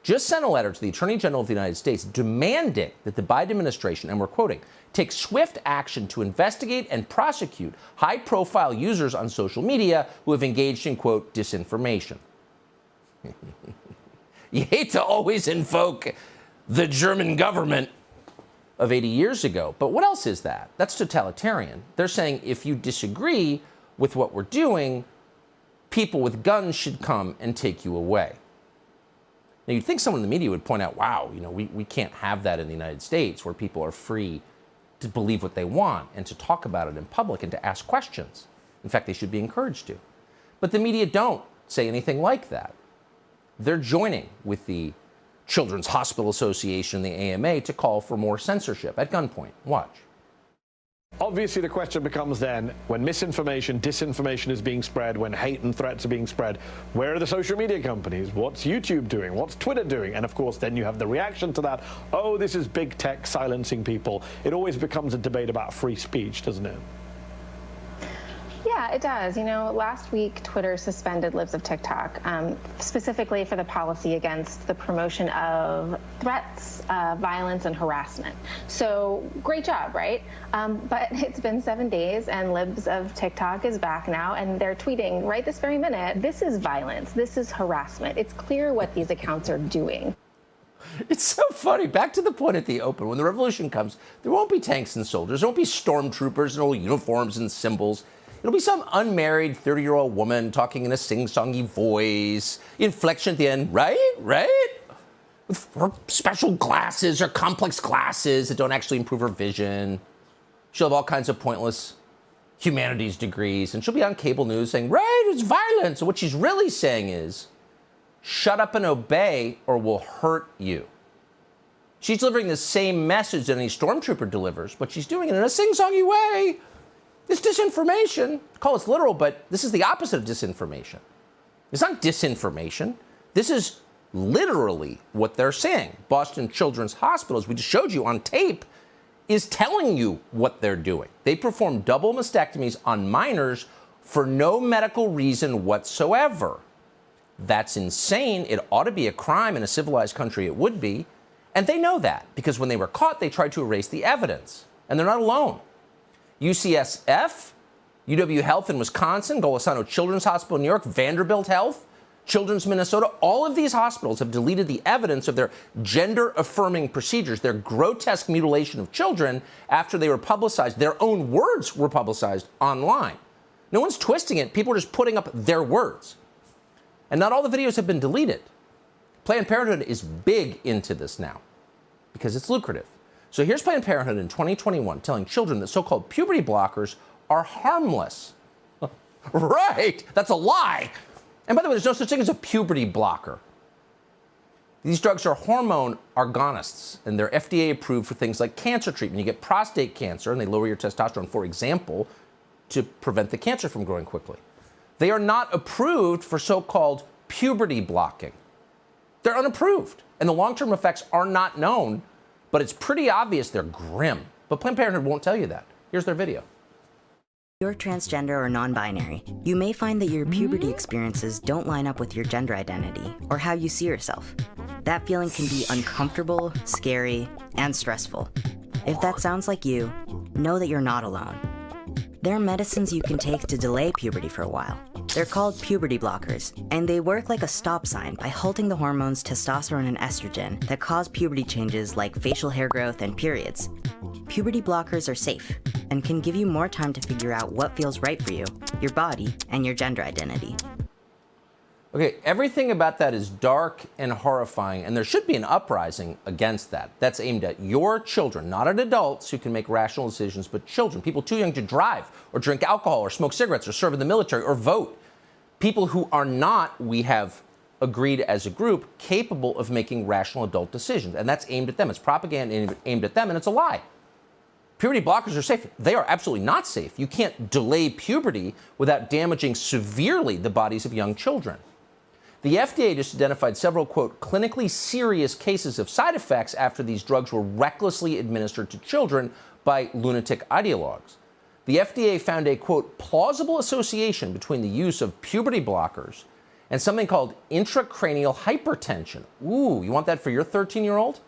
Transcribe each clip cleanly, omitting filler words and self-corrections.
just sent a letter to the Attorney General of the United States demanding that the Biden administration, and we're quoting, take swift action to investigate and prosecute high-profile users on social media who have engaged in, quote, disinformation. You hate to always invoke the German government of 80 years ago, but what else is that? That's totalitarian. They're saying if you disagree with what we're doing, people with guns should come and take you away. Now, you'd think someone in the media would point out, wow, we can't have that in the United States where people are free to believe what they want and to talk about it in public and to ask questions. In fact, they should be encouraged to. But the media don't say anything like that. They're joining with the Children's Hospital Association, the AMA, to call for more censorship at gunpoint. Watch. Obviously, the question becomes then, when misinformation, disinformation is being spread, when hate and threats are being spread, where are the social media companies? What's YouTube doing? What's Twitter doing? And of course, then you have the reaction to that. Oh, this is big tech silencing people. It always becomes a debate about free speech, doesn't it? Yeah, it does. Last week, Twitter suspended Libs of TikTok, specifically for the policy against the promotion of threats, violence, and harassment. So great job, right? But it's been 7 days, and Libs of TikTok is back now, and they're tweeting right this very minute, this is violence, this is harassment. It's clear what these accounts are doing. It's so funny. Back to the point at the open. When the revolution comes, there won't be tanks and soldiers. There won't be stormtroopers and old uniforms and symbols. It'll be some unmarried 30-year-old woman talking in a sing-songy voice, inflection at the end, right? With her special glasses or complex glasses that don't actually improve her vision. She'll have all kinds of pointless humanities degrees, and she'll be on cable news saying, right, it's violence. And what she's really saying is, shut up and obey or we'll hurt you. She's delivering the same message that any stormtrooper delivers, but she's doing it in a sing-songy way. It's disinformation. Call us literal, but this is the opposite of disinformation. It's not disinformation. This is literally what they're saying. Boston Children's Hospital, as we just showed you on tape, is telling you what they're doing. They perform double mastectomies on minors for no medical reason whatsoever. That's insane. It ought to be a crime. In a civilized country, it would be. And they know that because when they were caught, they tried to erase the evidence. And they're not alone. UCSF, UW Health in Wisconsin, Golisano Children's Hospital in New York, Vanderbilt Health, Children's Minnesota, all of these hospitals have deleted the evidence of their gender-affirming procedures, their grotesque mutilation of children after they were publicized. Their own words were publicized online. No one's twisting it. People are just putting up their words. And not all the videos have been deleted. Planned Parenthood is big into this now because it's lucrative. So here's Planned Parenthood in 2021 telling children that so-called puberty blockers are harmless. Right, that's a lie. And by the way, there's no such thing as a puberty blocker. These drugs are hormone agonists, and they're FDA approved for things like cancer treatment. You get prostate cancer, and they lower your testosterone, for example, to prevent the cancer from growing quickly. They are not approved for so-called puberty blocking. They're unapproved, and the long-term effects are not known. But it's pretty obvious they're grim. But Planned Parenthood won't tell you that. Here's their video. If you're transgender or non-binary, you may find that your puberty experiences don't line up with your gender identity or how you see yourself. That feeling can be uncomfortable, scary, and stressful. If that sounds like you, know that you're not alone. There are medicines you can take to delay puberty for a while. They're called puberty blockers, and they work like a stop sign by halting the hormones testosterone and estrogen that cause puberty changes like facial hair growth and periods. Puberty blockers are safe and can give you more time to figure out what feels right for you, your body, and your gender identity. Okay, everything about that is dark and horrifying, and there should be an uprising against that. That's aimed at your children, not at adults who can make rational decisions, but children, people too young to drive or drink alcohol or smoke cigarettes or serve in the military or vote. People who are not, we have agreed as a group, capable of making rational adult decisions. And that's aimed at them. It's propaganda aimed at them, and it's a lie. Puberty blockers are safe. They are absolutely not safe. You can't delay puberty without damaging severely the bodies of young children. The FDA just identified several, quote, clinically serious cases of side effects after these drugs were recklessly administered to children by lunatic ideologues. The FDA found a, quote, plausible association between the use of puberty blockers and something called intracranial hypertension. Ooh, you want that for your 13-year-old?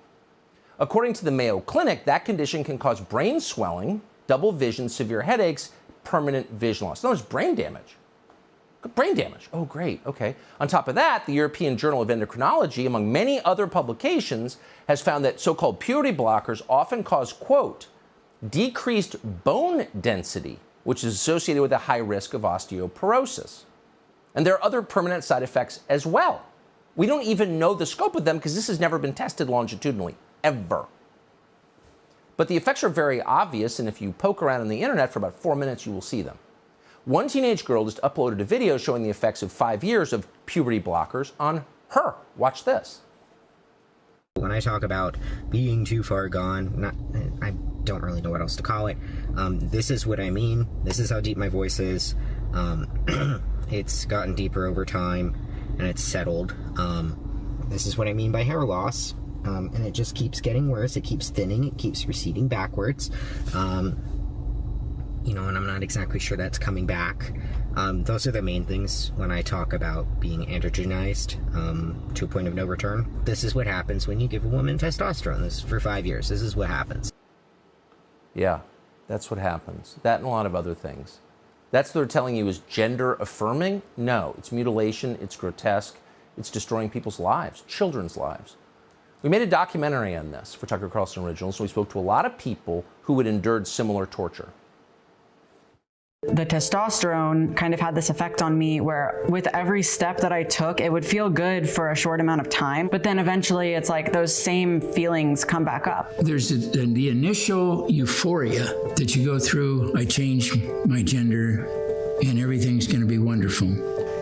According to the Mayo Clinic, that condition can cause brain swelling, double vision, severe headaches, permanent vision loss. No, it's brain damage. Brain damage. Oh, great. Okay. On top of that, the European Journal of Endocrinology, among many other publications, has found that so-called puberty blockers often cause, quote, decreased bone density, which is associated with a high risk of osteoporosis. And there are other permanent side effects as well. We don't even know the scope of them because this has never been tested longitudinally, ever. But the effects are very obvious, and if you poke around on the internet for about 4 minutes, you will see them. One teenage girl just uploaded a video showing the effects of 5 years of puberty blockers on her. Watch this. When I talk about being too far gone, I don't really know what else to call it. This is what I mean. This is how deep my voice is. It's gotten deeper over time, and it's settled. This is what I mean by hair loss. And it just keeps getting worse. It keeps thinning. It keeps receding backwards. You know, and I'm not exactly sure that's coming back. Those are the main things when I talk about being androgenized to a point of no return. This is what happens when you give a woman testosterone. This is for 5 years. This is what happens. Yeah, that's what happens. That and a lot of other things. That's what they're telling you is gender affirming? No, it's mutilation, it's grotesque, it's destroying people's lives, children's lives. We made a documentary on this for Tucker Carlson Originals, so we spoke to a lot of people who had endured similar torture. The testosterone kind of had this effect on me where with every step that I took, it would feel good for a short amount of time, but then eventually it's like those same feelings come back up. There's the initial euphoria that you go through. I changed my gender and everything's going to be wonderful.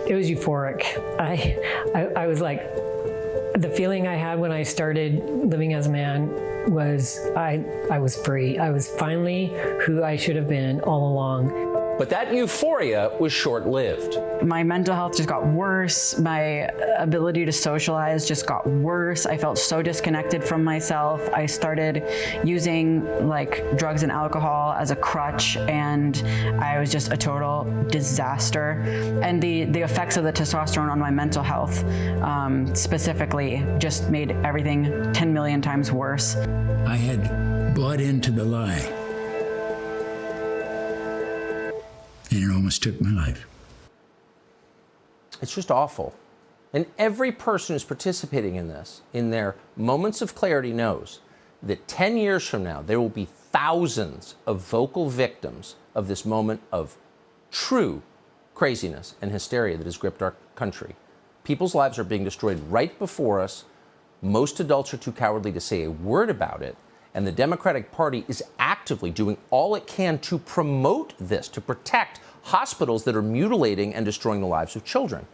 It was euphoric. I was like, the feeling I had when I started living as a man was I was free. I was finally who I should have been all along. But that euphoria was short-lived. My mental health just got worse. My ability to socialize just got worse. I felt so disconnected from myself. I started using like drugs and alcohol as a crutch, and I was just a total disaster. And the effects of the testosterone on my mental health specifically just made everything 10 million times worse. I had bought into the lie. And it almost took my life. It's just awful. And every person who's participating in this, in their moments of clarity, knows that 10 years from now, there will be thousands of vocal victims of this moment of true craziness and hysteria that has gripped our country. People's lives are being destroyed right before us. Most adults are too cowardly to say a word about it. And the Democratic Party is actively doing all it can to promote this, to protect hospitals that are mutilating and destroying the lives of children.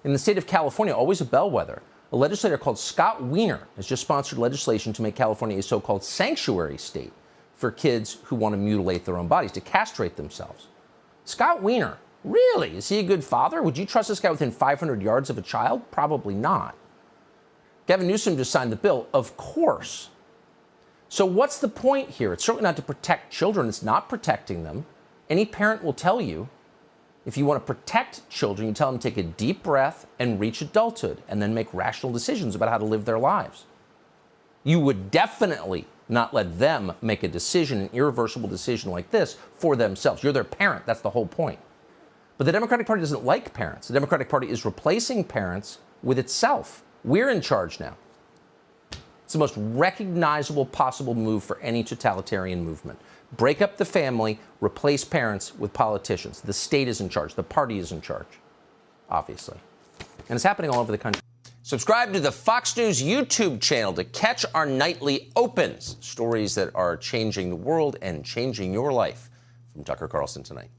In the state of California, always a bellwether, a legislator called Scott Wiener has just sponsored legislation to make California a so-called sanctuary state for kids who want to mutilate their own bodies, to castrate themselves. Scott Wiener, really? Is he a good father? Would you trust this guy within 500 yards of a child? Probably not. Gavin Newsom just signed the bill, of course. So what's the point here? It's certainly not to protect children. It's not protecting them. Any parent will tell you, if you want to protect children, you tell them to take a deep breath and reach adulthood and then make rational decisions about how to live their lives. You would definitely not let them make a decision, an irreversible decision like this, for themselves. You're their parent. That's the whole point. But the Democratic Party doesn't like parents. The Democratic Party is replacing parents with itself. We're in charge now. It's the most recognizable possible move for any totalitarian movement. Break up the family, replace parents with politicians. The state is in charge. The party is in charge, obviously. And it's happening all over the country. Subscribe to the Fox News YouTube channel to catch our nightly opens, stories that are changing the world and changing your life. From Tucker Carlson Tonight.